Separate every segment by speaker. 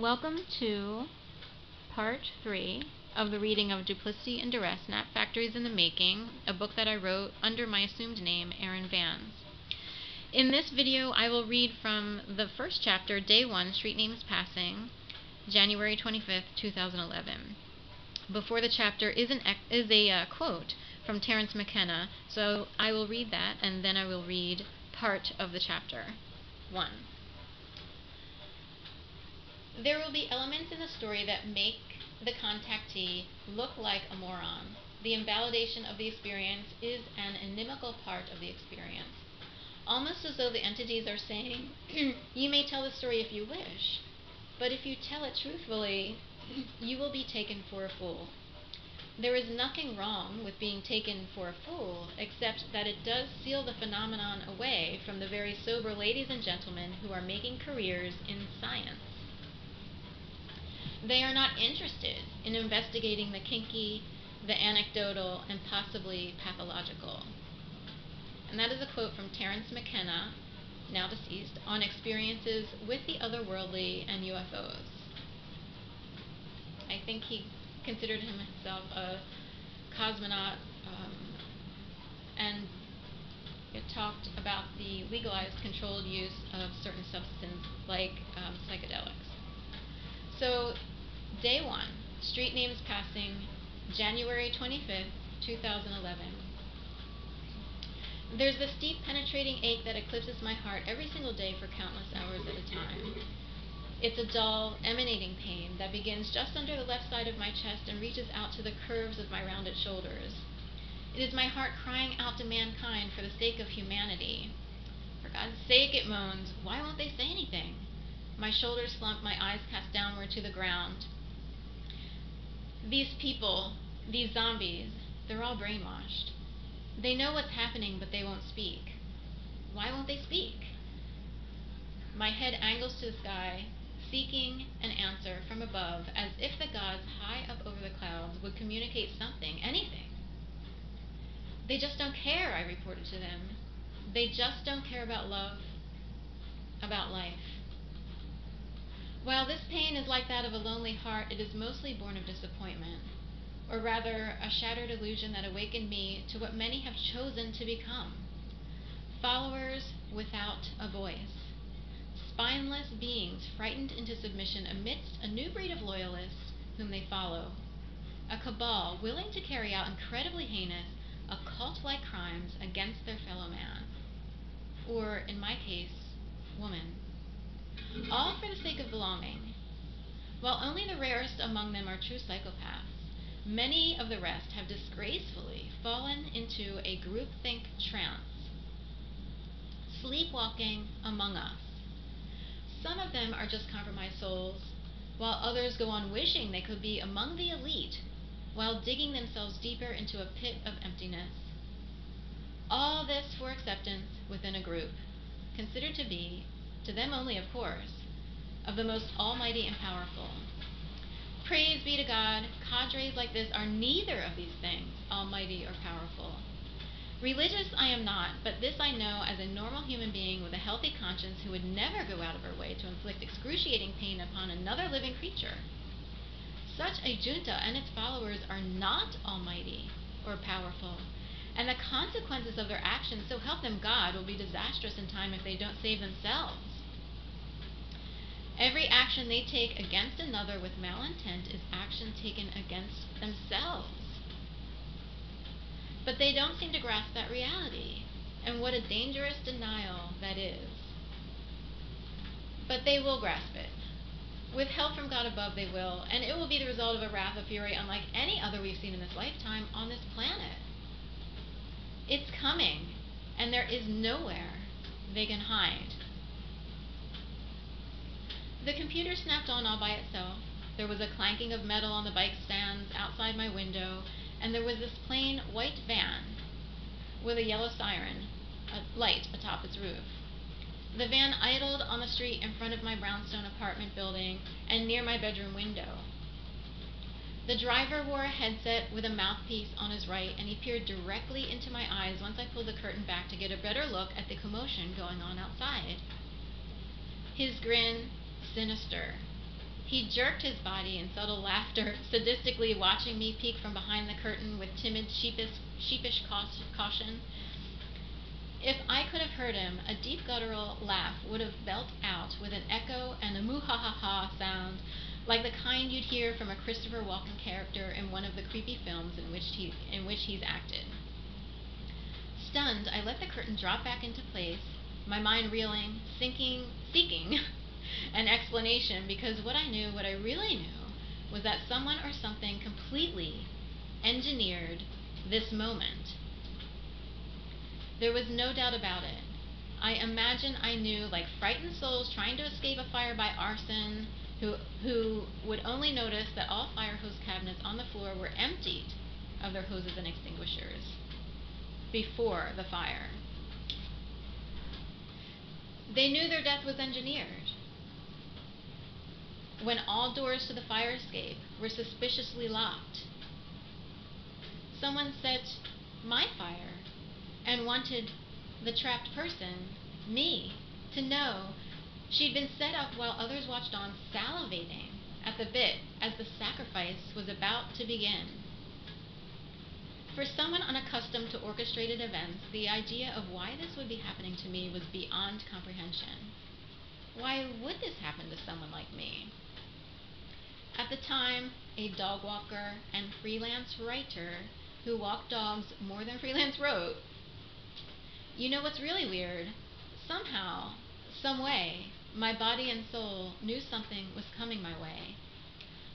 Speaker 1: Welcome to part 3 of the reading of Duplicity and Duress, Nap Factories in the Making, a book that I wrote under my assumed name, Erin Vans. In this video, I will read from the first chapter, Day 1, Street Names Passing, January 25th, 2011. Before the chapter is a quote from Terence McKenna, so I will read that, and then I will read part of the chapter. 1. There will be elements in the story that make the contactee look like a moron. The invalidation of the experience is an inimical part of the experience. Almost as though the entities are saying, you may tell the story if you wish, but if you tell it truthfully, you will be taken for a fool. There is nothing wrong with being taken for a fool, except that it does seal the phenomenon away from the very sober ladies and gentlemen who are making careers in science. They are not interested in investigating the kinky, the anecdotal, and possibly pathological. And that is a quote from Terence McKenna, now deceased, on experiences with the otherworldly and UFOs. I think he considered himself a cosmonaut, and it talked about the legalized controlled use of certain substances like psychedelics. So, Day 1, Street Names Passing, January 25th, 2011. There's this deep, penetrating ache that eclipses my heart every single day for countless hours at a time. It's a dull, emanating pain that begins just under the left side of my chest and reaches out to the curves of my rounded shoulders. It is my heart crying out to mankind for the sake of humanity. For God's sake, it moans, why won't they say anything? My shoulders slump, my eyes cast downward to the ground. These people, these zombies, they're all brainwashed. They know what's happening, but they won't speak. Why won't they speak? My head angles to the sky, seeking an answer from above, as if the gods high up over the clouds would communicate something, anything. They just don't care, I reported to them. They just don't care about love, about life. While this pain is like that of a lonely heart, it is mostly born of disappointment, or rather a shattered illusion that awakened me to what many have chosen to become. Followers without a voice. Spineless beings frightened into submission amidst a new breed of loyalists whom they follow. A cabal willing to carry out incredibly heinous, occult-like crimes against their fellow man. Or, in my case, woman. All for the sake of belonging. While only the rarest among them are true psychopaths, many of the rest have disgracefully fallen into a groupthink trance, sleepwalking among us. Some of them are just compromised souls, while others go on wishing they could be among the elite, while digging themselves deeper into a pit of emptiness. All this for acceptance within a group, considered to be, to them only of course, of the most almighty and powerful. Praise be to God, cadres like this are neither of these things, almighty or powerful. Religious I am not, but this I know as a normal human being with a healthy conscience who would never go out of her way to inflict excruciating pain upon another living creature. Such a junta and its followers are not almighty or powerful, and the consequences of their actions, so help them God, will be disastrous in time if they don't save themselves. Every action they take against another with malintent is action taken against themselves. But they don't seem to grasp that reality, and what a dangerous denial that is. But they will grasp it. With help from God above they will, and it will be the result of a wrath of fury unlike any other we've seen in this lifetime on this planet. It's coming, and there is nowhere they can hide. The computer snapped on all by itself. There was a clanking of metal on the bike stands outside my window, and there was this plain white van with a yellow siren, a light atop its roof. The van idled on the street in front of my brownstone apartment building and near my bedroom window. The driver wore a headset with a mouthpiece on his right, and he peered directly into my eyes once I pulled the curtain back to get a better look at the commotion going on outside. His grin, sinister, He jerked his body in subtle laughter, sadistically watching me peek from behind the curtain with timid, sheepish caution. If I could have heard him, a deep guttural laugh would have belched out with an echo and a moo-ha-ha-ha sound, like the kind you'd hear from a Christopher Walken character in one of the creepy films in which he's acted. Stunned, I let the curtain drop back into place, my mind reeling, seeking an explanation, because what I really knew, was that someone or something completely engineered this moment. There was no doubt about it. I imagine I knew, like frightened souls trying to escape a fire by arson, who would only notice that all fire hose cabinets on the floor were emptied of their hoses and extinguishers before the fire. They knew their death was engineered. When all doors to the fire escape were suspiciously locked, someone set my fire and wanted the trapped person, me, to know she'd been set up while others watched on, salivating at the bit as the sacrifice was about to begin. For someone unaccustomed to orchestrated events, the idea of why this would be happening to me was beyond comprehension. Why would this happen to someone like me? At the time, a dog walker and freelance writer who walked dogs more than freelance wrote. You know what's really weird? Somehow, some way, my body and soul knew something was coming my way.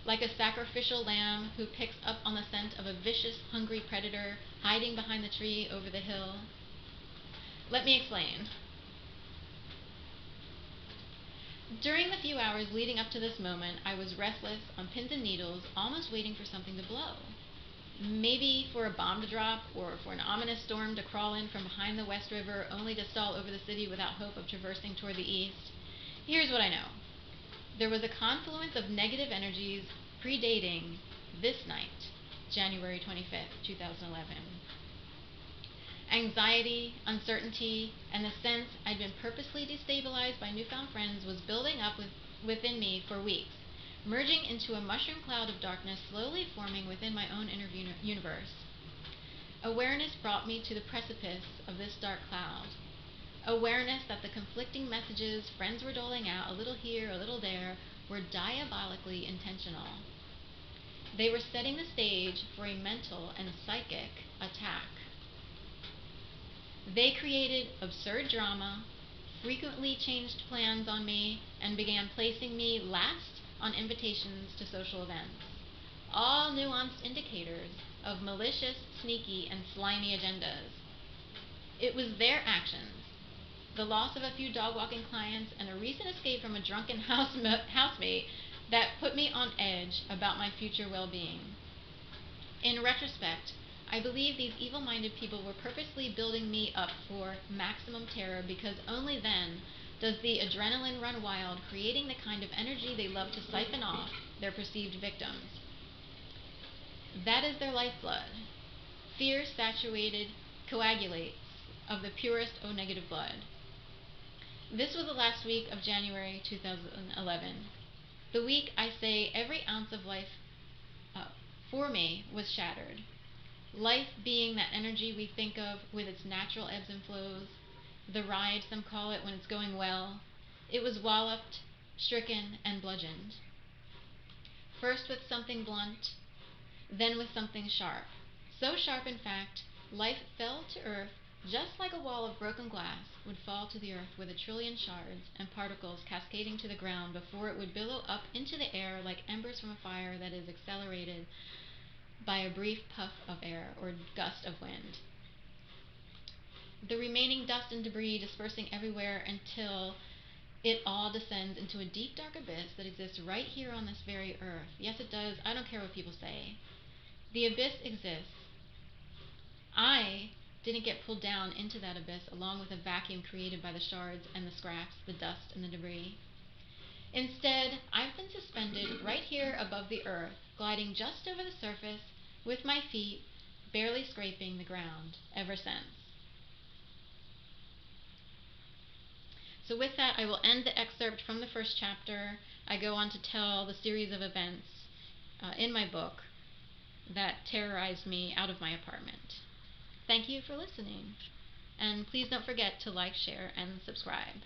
Speaker 1: Like a sacrificial lamb who picks up on the scent of a vicious, hungry predator hiding behind the tree over the hill. Let me explain. During the few hours leading up to this moment, I was restless, on pins and needles, almost waiting for something to blow. Maybe for a bomb to drop, or for an ominous storm to crawl in from behind the West River, only to stall over the city without hope of traversing toward the east. Here's what I know. There was a confluence of negative energies predating this night, January 25th, 2011. Anxiety, uncertainty, and the sense I'd been purposely destabilized by newfound friends was building up within me for weeks, merging into a mushroom cloud of darkness slowly forming within my own inner universe. Awareness brought me to the precipice of this dark cloud. Awareness that the conflicting messages friends were doling out, a little here, a little there, were diabolically intentional. They were setting the stage for a mental and psychic attack. They created absurd drama, frequently changed plans on me, and began placing me last on invitations to social events. All nuanced indicators of malicious, sneaky, and slimy agendas. It was their actions, the loss of a few dog-walking clients, and a recent escape from a drunken housemate that put me on edge about my future well-being. In retrospect, I believe these evil-minded people were purposely building me up for maximum terror, because only then does the adrenaline run wild, creating the kind of energy they love to siphon off their perceived victims. That is their lifeblood. Fear-saturated coagulates of the purest O-negative blood. This was the last week of January 2011. The week, I say, every ounce of life for me was shattered. Life being that energy we think of with its natural ebbs and flows, the ride, some call it, when it's going well. It was walloped, stricken, and bludgeoned. First with something blunt, then with something sharp. So sharp, in fact, life fell to earth just like a wall of broken glass would fall to the earth, with a trillion shards and particles cascading to the ground before it would billow up into the air like embers from a fire that is accelerated by a brief puff of air or gust of wind. The remaining dust and debris dispersing everywhere until it all descends into a deep, dark abyss that exists right here on this very earth. Yes, it does. I don't care what people say. The abyss exists. I didn't get pulled down into that abyss along with a vacuum created by the shards and the scraps, the dust and the debris. Instead, I've been suspended right here above the earth, gliding just over the surface with my feet barely scraping the ground ever since. So with that, I will end the excerpt from the first chapter. I go on to tell the series of events in my book that terrorized me out of my apartment. Thank you for listening. And please don't forget to like, share, and subscribe.